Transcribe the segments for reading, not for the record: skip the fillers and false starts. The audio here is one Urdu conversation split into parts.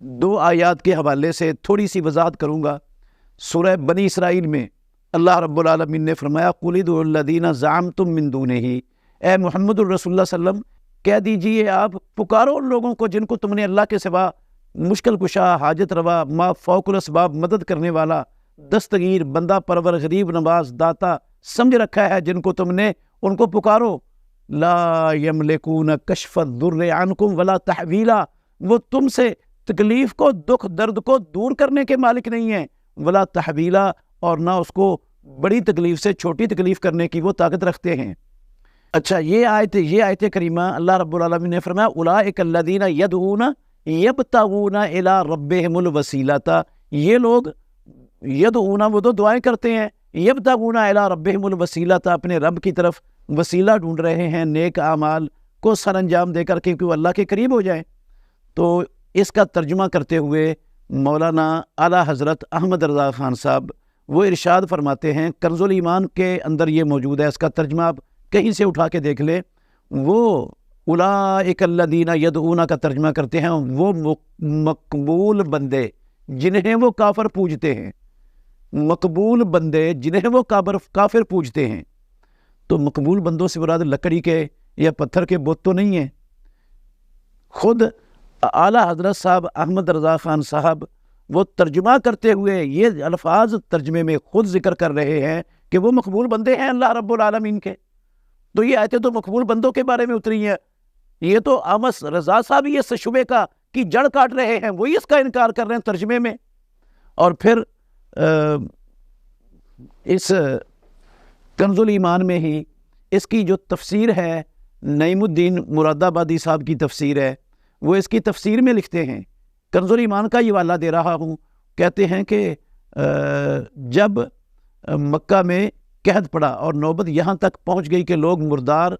دو آیات کے حوالے سے تھوڑی سی وضاحت کروں گا۔ سورہ بنی اسرائیل میں اللہ رب العالمین نے فرمایا قُلِ ادْعُوا الَّذِينَ زَعَمْتُم مِّن دُونِهِ، اے محمد الرسول اللہ صلی اللہ علیہ وسلم کہہ دیجئے آپ پکارو ان لوگوں کو جن کو تم نے اللہ کے سوا مشکل کشا، حاجت روا، ما فوق الاسباب، مدد کرنے والا، دستگیر، بندہ پرور، غریب نواز، داتا سمجھ رکھا ہے، جن کو تم نے، ان کو پکارو۔ لا یملکون کشف الضر عنکم ولا تحویلا، وہ تم سے تکلیف کو، دکھ درد کو دور کرنے کے مالک نہیں ہیں، ولا تحویلا، اور نہ اس کو بڑی تکلیف سے چھوٹی تکلیف کرنے کی وہ طاقت رکھتے ہیں۔ اچھا، یہ آیت کریمہ اللہ رب العالمین نے فرمایا اولئک الذین یدعون یبتغون الی ربہم الوسیلۃ، یہ لوگ یدعون، وہ تو دعائیں کرتے ہیں، یبتغون الی ربہم الوسیلۃ، اپنے رب کی طرف وسیلہ ڈھونڈ رہے ہیں نیک اعمال کو سر انجام دے کر کے کہ وہ اللہ کے قریب ہو جائیں۔ تو اس کا ترجمہ کرتے ہوئے مولانا اعلیٰ حضرت احمد رضا خان صاحب وہ ارشاد فرماتے ہیں، کنز الایمان کے اندر یہ موجود ہے، اس کا ترجمہ آپ کہیں سے اٹھا کے دیکھ لیں، وہ اولئک الذین یدعون کا ترجمہ کرتے ہیں وہ مقبول بندے جنہیں وہ کافر پوجتے ہیں، مقبول بندے جنہیں وہ کافر پوجتے ہیں۔ تو مقبول بندوں سے مراد لکڑی کے یا پتھر کے بت تو نہیں ہیں۔ خود اعلیٰ حضرت صاحب احمد رضا خان صاحب وہ ترجمہ کرتے ہوئے یہ الفاظ ترجمے میں خود ذکر کر رہے ہیں کہ وہ مقبول بندے ہیں اللہ رب العالمین کے۔ تو یہ آیتیں تو مقبول بندوں کے بارے میں اتری ہیں، یہ تو آمس رضا صاحب ہی اس شبے کی جڑ کاٹ رہے ہیں، وہی اس کا انکار کر رہے ہیں ترجمے میں۔ اور پھر اس کنز الایمان میں ہی اس کی جو تفسیر ہے، نعیم الدین مراد آبادی صاحب کی تفسیر ہے، وہ اس کی تفسیر میں لکھتے ہیں، کنز الایمان کا یہ حوالہ دے رہا ہوں، کہتے ہیں کہ جب مکہ میں قحط پڑا اور نوبت یہاں تک پہنچ گئی کہ لوگ مردار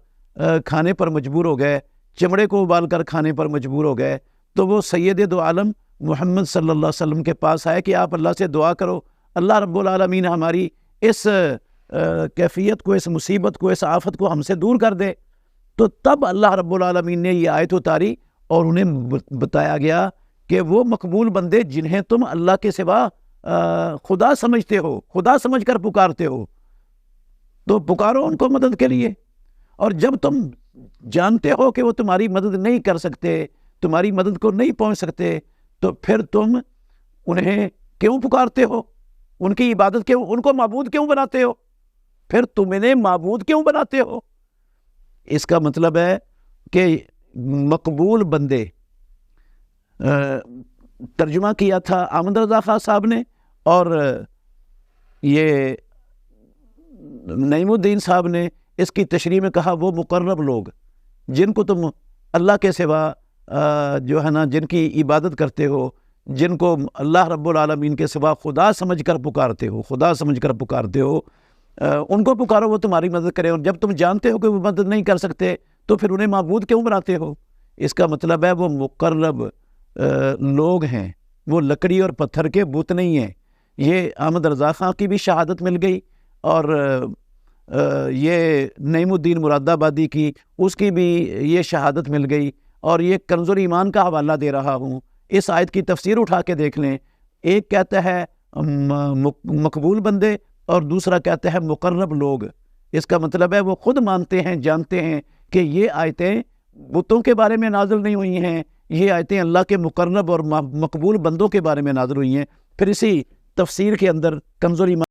کھانے پر مجبور ہو گئے، چمڑے کو ابال کر کھانے پر مجبور ہو گئے، تو وہ سید دو عالم محمد صلی اللہ علیہ وسلم کے پاس آئے کہ آپ اللہ سے دعا کرو، اللہ رب العالمین ہماری اس کیفیت کو، اس مصیبت کو، اس آفت کو ہم سے دور کر دے۔ تو تب اللہ رب العالمین نے یہ آیت اتاری اور انہیں بتایا گیا کہ وہ مقبول بندے جنہیں تم اللہ کے سوا خدا سمجھتے ہو، خدا سمجھ کر پکارتے ہو، تو پکارو ان کو مدد کے لیے، اور جب تم جانتے ہو کہ وہ تمہاری مدد نہیں کر سکتے، تمہاری مدد کو نہیں پہنچ سکتے، تو پھر تم انہیں کیوں پکارتے ہو، ان کی عبادت کیوں، ان کو معبود کیوں بناتے ہو، پھر تم انہیں معبود کیوں بناتے ہو؟ اس کا مطلب ہے کہ مقبول بندے ترجمہ کیا تھا احمد رضا خان صاحب نے، اور یہ نعیم الدین صاحب نے اس کی تشریح میں کہا وہ مقرب لوگ جن کو تم اللہ کے سوا جو ہے نا، جن کی عبادت کرتے ہو، جن کو اللہ رب العالمین کے سوا خدا سمجھ کر پکارتے ہو، خدا سمجھ کر پکارتے ہو، ان کو پکارو وہ تمہاری مدد کریں، اور جب تم جانتے ہو کہ وہ مدد نہیں کر سکتے تو پھر انہیں معبود کیوں بناتے ہو؟ اس کا مطلب ہے وہ مقرب لوگ ہیں، وہ لکڑی اور پتھر کے بت نہیں ہیں۔ یہ احمد رضا خان کی بھی شہادت مل گئی، اور یہ نعیم الدین مراد آبادی کی، اس کی بھی یہ شہادت مل گئی، اور یہ کنز الایمان کا حوالہ دے رہا ہوں، اس آیت کی تفسیر اٹھا کے دیکھ لیں، ایک کہتا ہے مقبول بندے اور دوسرا کہتا ہے مقرب لوگ۔ اس کا مطلب ہے وہ خود مانتے ہیں، جانتے ہیں کہ یہ آیتیں بتوں کے بارے میں نازل نہیں ہوئی ہیں، یہ آیتیں اللہ کے مقرب اور مقبول بندوں کے بارے میں نازل ہوئی ہیں۔ پھر اسی تفسیر کے اندر کنز الایمان